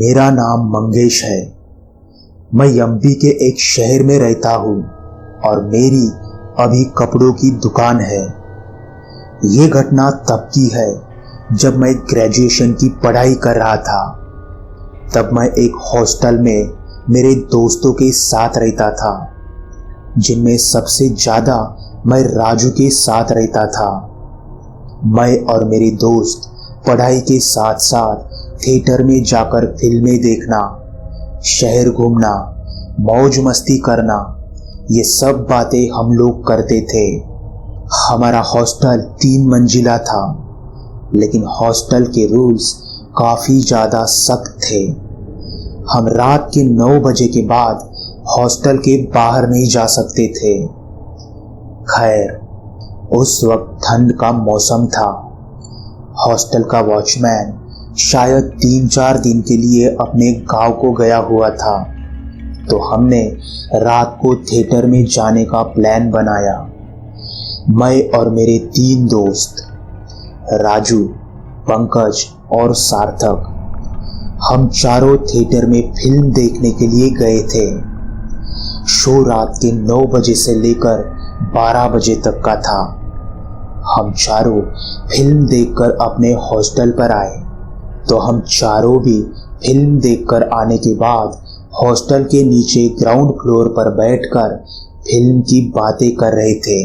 मेरा नाम मंगेश है। मैं एमपी के एक शहर में रहता हूँ और मेरी अभी कपड़ों की दुकान है। ये घटना तब की है जब मैं ग्रेजुएशन की पढ़ाई कर रहा था। तब मैं एक हॉस्टल में मेरे दोस्तों के साथ रहता था, जिनमें सबसे ज़्यादा मैं राजू के साथ रहता था। मैं और मेरे दोस्त पढ़ाई के साथ साथ थिएटर में जाकर फिल्में देखना, शहर घूमना, मौज मस्ती करना, ये सब बातें हम लोग करते थे। हमारा हॉस्टल 3 मंजिला था, लेकिन हॉस्टल के रूल्स काफ़ी ज़्यादा सख्त थे। हम रात के 9 बजे के बाद हॉस्टल के बाहर नहीं जा सकते थे। खैर, उस वक्त ठंड का मौसम था। हॉस्टल का वॉचमैन शायद 3-4 दिन के लिए अपने गांव को गया हुआ था, तो हमने रात को थिएटर में जाने का प्लान बनाया। मैं और मेरे 3 दोस्त राजू, पंकज और सार्थक, हम चारों थिएटर में फिल्म देखने के लिए गए थे। शो रात के 9 बजे से लेकर 12 बजे तक का था। हम चारों फिल्म देखकर अपने हॉस्टल पर आए, तो हम चारों भी फिल्म देखकर आने के बाद हॉस्टल के नीचे ग्राउंड फ्लोर पर बैठकर फिल्म की बातें कर रहे थे।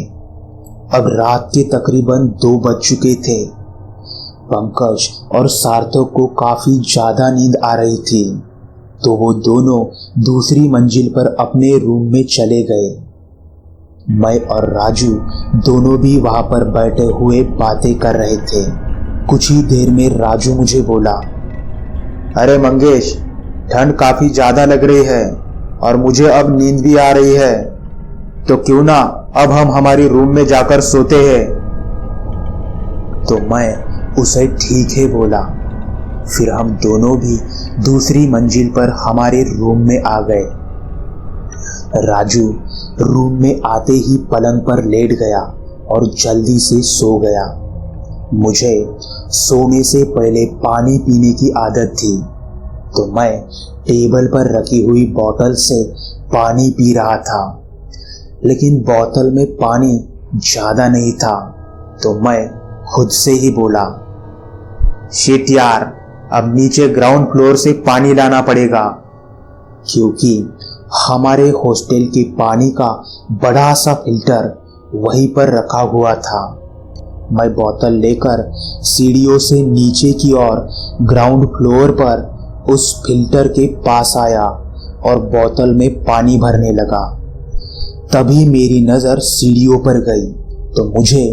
अब रात के तकरीबन 2 बज चुके थे। पंकज और सार्थक को काफ़ी ज़्यादा नींद आ रही थी, तो वो दोनों दूसरी मंजिल पर अपने रूम में चले गए। मैं और राजू दोनों भी वहाँ पर बैठे हुए बातें कर रहे थे। कुछ ही देर में राजू मुझे बोला, अरे मंगेश, ठंड काफ़ी ज़्यादा लग रही है और मुझे अब नींद भी आ रही है, तो क्यों ना अब हम हमारी रूम में जाकर सोते हैं। तो मैं उसे ठीक है बोला। फिर हम दोनों भी दूसरी मंजिल पर हमारे रूम में आ गए। राजू रूम में आते ही पलंग पर लेट गया और जल्दी से सो गया। मुझे सोने से पहले पानी पीने की आदत थी, तो मैं टेबल पर रखी हुई बोतल से पानी पी रहा था, लेकिन बोतल में पानी ज़्यादा नहीं था, तो मैं खुद से ही बोला, शिट यार, अब नीचे ग्राउंड फ्लोर से पानी लाना पड़ेगा, क्योंकि हमारे हॉस्टल के पानी का बड़ा सा फिल्टर वहीं पर रखा हुआ था। मैं बोतल लेकर सीढ़ियों से नीचे की ओर ग्राउंड फ्लोर पर उस फिल्टर के पास आया और बोतल में पानी भरने लगा। तभी मेरी नज़र सीढ़ियों पर गई, तो मुझे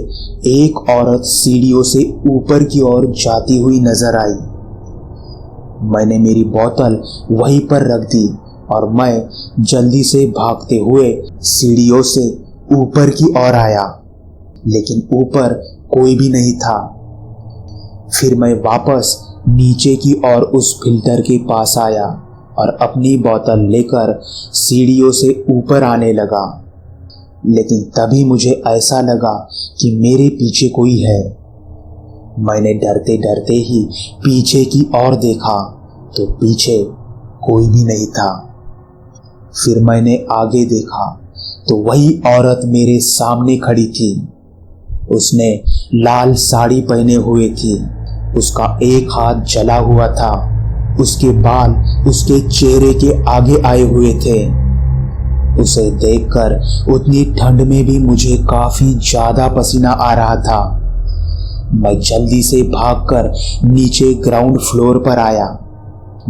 एक औरत सीढ़ियों से ऊपर की ओर जाती हुई नजर आई। मैंने मेरी बोतल वहीं पर रख दी और मैं जल्दी से भागते हुए सीढ़ियों से ऊपर की ओर आया, लेकिन ऊपर कोई भी नहीं था। फिर मैं वापस नीचे की ओर उस फिल्टर के पास आया और अपनी बोतल लेकर सीढ़ियों से ऊपर आने लगा, लेकिन तभी मुझे ऐसा लगा कि मेरे पीछे कोई है। मैंने डरते डरते ही पीछे की ओर देखा, तो पीछे कोई भी नहीं था। फिर मैंने आगे देखा, तो वही औरत मेरे सामने खड़ी थी। उसने लाल साड़ी पहने हुए थी, उसका एक हाथ जला हुआ था, उसके बाल उसके चेहरे के आगे आए हुए थे। उसे देखकर उतनी ठंड में भी मुझे काफ़ी ज़्यादा पसीना आ रहा था। मैं जल्दी से भागकर नीचे ग्राउंड फ्लोर पर आया।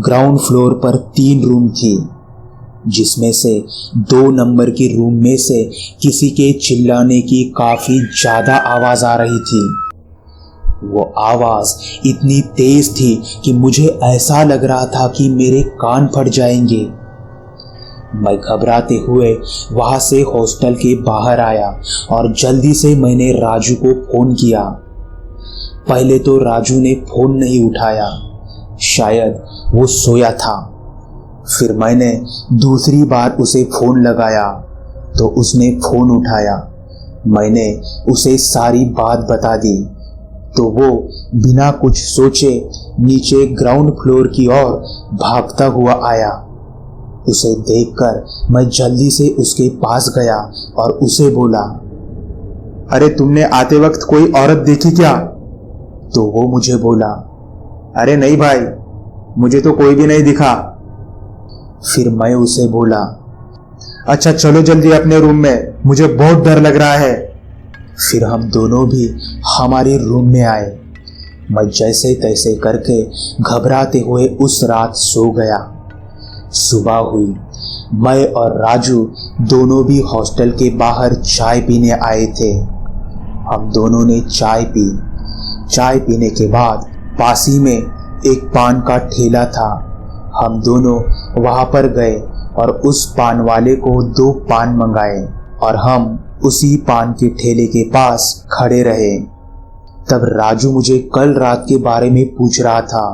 ग्राउंड फ्लोर पर 3 रूम थी, जिसमें से 2 नंबर के रूम में से किसी के चिल्लाने की काफ़ी ज़्यादा आवाज़ आ रही थी। वो आवाज़ इतनी तेज़ थी कि मुझे ऐसा लग रहा था कि मेरे कान फट जाएंगे। मैं घबराते हुए वहाँ से हॉस्टल के बाहर आया और जल्दी से मैंने राजू को फ़ोन किया। पहले तो राजू ने फ़ोन नहीं उठाया, शायद वो सोया था। फिर मैंने दूसरी बार उसे फ़ोन लगाया, तो उसने फ़ोन उठाया। मैंने उसे सारी बात बता दी, तो वो बिना कुछ सोचे नीचे ग्राउंड फ्लोर की ओर भागता हुआ आया। उसे देखकर मैं जल्दी से उसके पास गया और उसे बोला, अरे तुमने आते वक्त कोई औरत देखी क्या? तो वो मुझे बोला, अरे नहीं भाई, मुझे तो कोई भी नहीं दिखा। फिर मैं उसे बोला, अच्छा चलो जल्दी अपने रूम में, मुझे बहुत डर लग रहा है। फिर हम दोनों भी हमारे रूम में आए। मैं जैसे तैसे करके घबराते हुए उस रात सो गया। सुबह हुई, मैं और राजू दोनों भी हॉस्टल के बाहर चाय पीने आए थे। हम दोनों ने चाय पी। चाय पीने के बाद पास ही में एक पान का ठेला था। हम दोनों वहां पर गए और उस पान वाले को 2 पान मंगाए और हम उसी पान के ठेले के पास खड़े रहे। तब राजू मुझे कल रात के बारे में पूछ रहा था,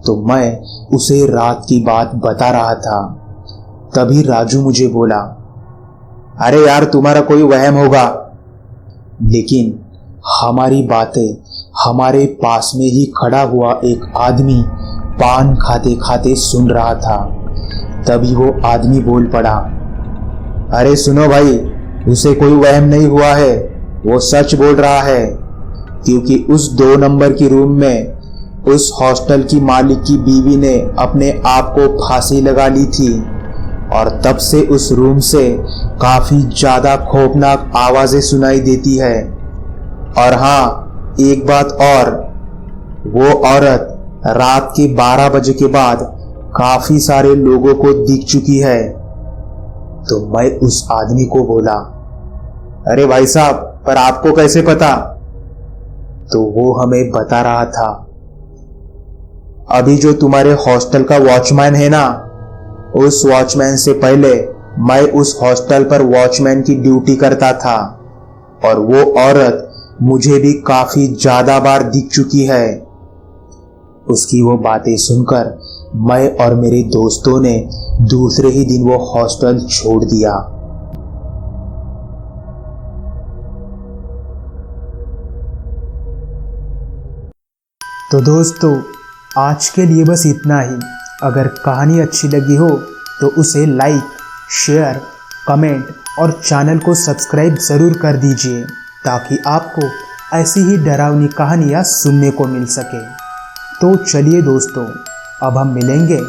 तो मैं उसे रात की बात बता रहा था। तभी राजू मुझे बोला, अरे यार तुम्हारा कोई वहम होगा। लेकिन हमारी बातें हमारे पास में ही खड़ा हुआ एक आदमी पान खाते खाते सुन रहा था। तभी वो आदमी बोल पड़ा, अरे सुनो भाई, उसे कोई वहम नहीं हुआ है, वो सच बोल रहा है। क्योंकि उस 2 नंबर की रूम में उस हॉस्टल की मालिक की बीवी ने अपने आप को फांसी लगा ली थी और तब से उस रूम से काफी ज्यादा खौफनाक आवाजें सुनाई देती है। और हाँ, एक बात और, वो औरत रात के 12 बजे के बाद काफी सारे लोगों को दिख चुकी है। तो मैं उस आदमी को बोला, अरे भाई साहब, पर आपको कैसे पता? तो वो हमें बता रहा था, अभी जो तुम्हारे हॉस्टल का वॉचमैन है ना, उस वॉचमैन से पहले मैं उस हॉस्टल पर वॉचमैन की ड्यूटी करता था और वो औरत मुझे भी काफी ज्यादा बार दिख चुकी है। उसकी वो बातें सुनकर मैं और मेरे दोस्तों ने दूसरे ही दिन वो हॉस्टल छोड़ दिया। तो दोस्तों, आज के लिए बस इतना ही। अगर कहानी अच्छी लगी हो तो उसे लाइक, शेयर, कमेंट और चैनल को सब्सक्राइब ज़रूर कर दीजिए ताकि आपको ऐसी ही डरावनी कहानियाँ सुनने को मिल सके। तो चलिए दोस्तों, अब हम मिलेंगे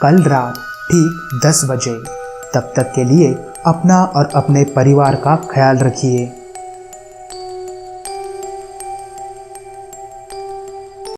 कल रात ठीक 10 बजे। तब तक के लिए अपना और अपने परिवार का ख्याल रखिए।